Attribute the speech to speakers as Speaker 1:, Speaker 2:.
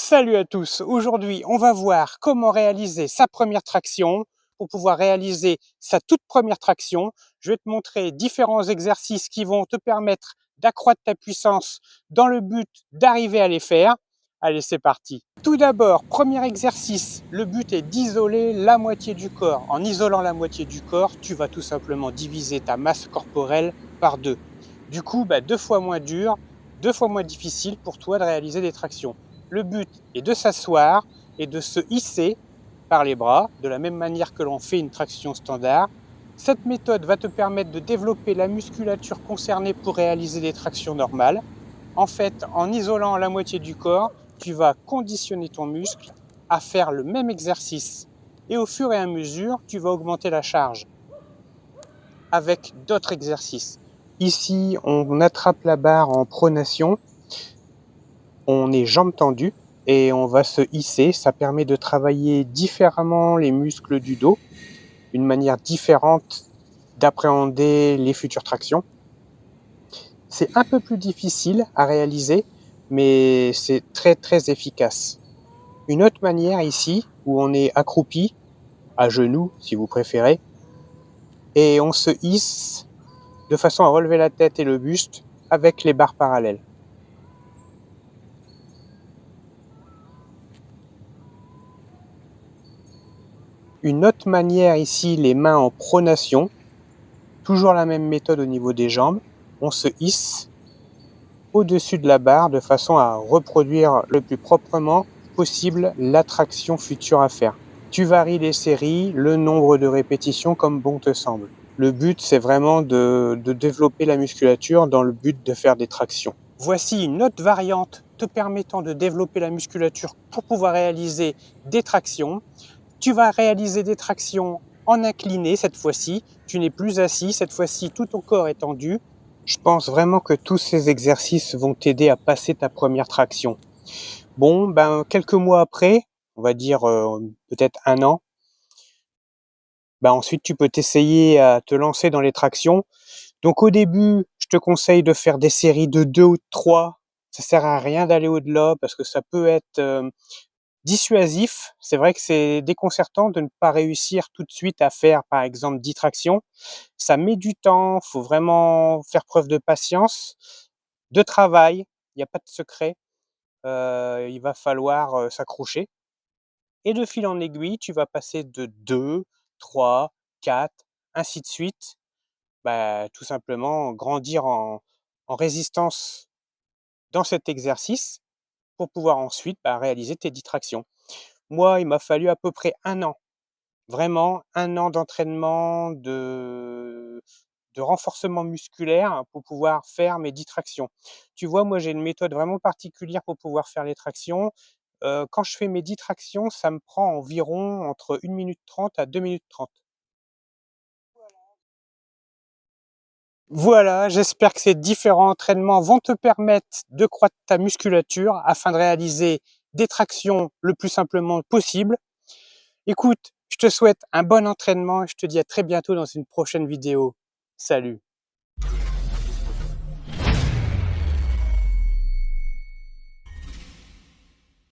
Speaker 1: Salut à tous, aujourd'hui on va voir comment réaliser sa première traction. Pour pouvoir réaliser sa toute première traction, je vais te montrer différents exercices qui vont te permettre d'accroître ta puissance dans le but d'arriver à les faire. Allez, c'est parti. Tout d'abord, premier exercice, le but est d'isoler la moitié du corps. En isolant la moitié du corps, tu vas tout simplement diviser ta masse corporelle par deux. Du coup, deux fois moins dur, deux fois moins difficile pour toi de réaliser des tractions. Le but est de s'asseoir et de se hisser par les bras, de la même manière que l'on fait une traction standard. Cette méthode va te permettre de développer la musculature concernée pour réaliser des tractions normales. En fait, en isolant la moitié du corps, tu vas conditionner ton muscle à faire le même exercice. Et au fur et à mesure, tu vas augmenter la charge avec d'autres exercices. Ici, on attrape la barre en pronation. On est jambes tendues et on va se hisser. Ça permet de travailler différemment les muscles du dos, une manière différente d'appréhender les futures tractions. C'est un peu plus difficile à réaliser, mais c'est très efficace. Une autre manière ici, où on est accroupi, à genoux si vous préférez, et on se hisse de façon à relever la tête et le buste avec les barres parallèles. Une autre manière ici, les mains en pronation, toujours la même méthode au niveau des jambes, on se hisse au-dessus de la barre de façon à reproduire le plus proprement possible la traction future à faire. Tu varies les séries, le nombre de répétitions comme bon te semble. Le but, c'est vraiment de développer la musculature dans le but de faire des tractions. Voici une autre variante te permettant de développer la musculature pour pouvoir réaliser des tractions. Tu vas réaliser des tractions en incliné cette fois-ci. Tu n'es plus assis, cette fois-ci tout ton corps est tendu. Je pense vraiment que tous ces exercices vont t'aider à passer ta première traction. Bon, quelques mois après, on va dire peut-être un an, ensuite tu peux t'essayer à te lancer dans les tractions. Donc au début, je te conseille de faire des séries de 2 ou de 3. Ça sert à rien d'aller au-delà parce que ça peut être dissuasif. C'est vrai que c'est déconcertant de ne pas réussir tout de suite à faire, par exemple, 10 tractions. Ça met du temps, faut vraiment faire preuve de patience, de travail. Il n'y a pas de secret. Il va falloir s'accrocher. Et de fil en aiguille, tu vas passer de 2, 3, 4, ainsi de suite. Tout simplement grandir en résistance dans cet exercice pour pouvoir ensuite réaliser tes 10 tractions. Moi, il m'a fallu à peu près un an, vraiment un an d'entraînement, de renforcement musculaire pour pouvoir faire mes 10 tractions. Tu vois, moi j'ai une méthode vraiment particulière pour pouvoir faire les tractions. Quand je fais mes 10 tractions, ça me prend environ entre 1 minute 30 à 2 minutes 30. Voilà, j'espère que ces différents entraînements vont te permettre de croître ta musculature afin de réaliser des tractions le plus simplement possible. Écoute, je te souhaite un bon entraînement et je te dis à très bientôt dans une prochaine vidéo. Salut!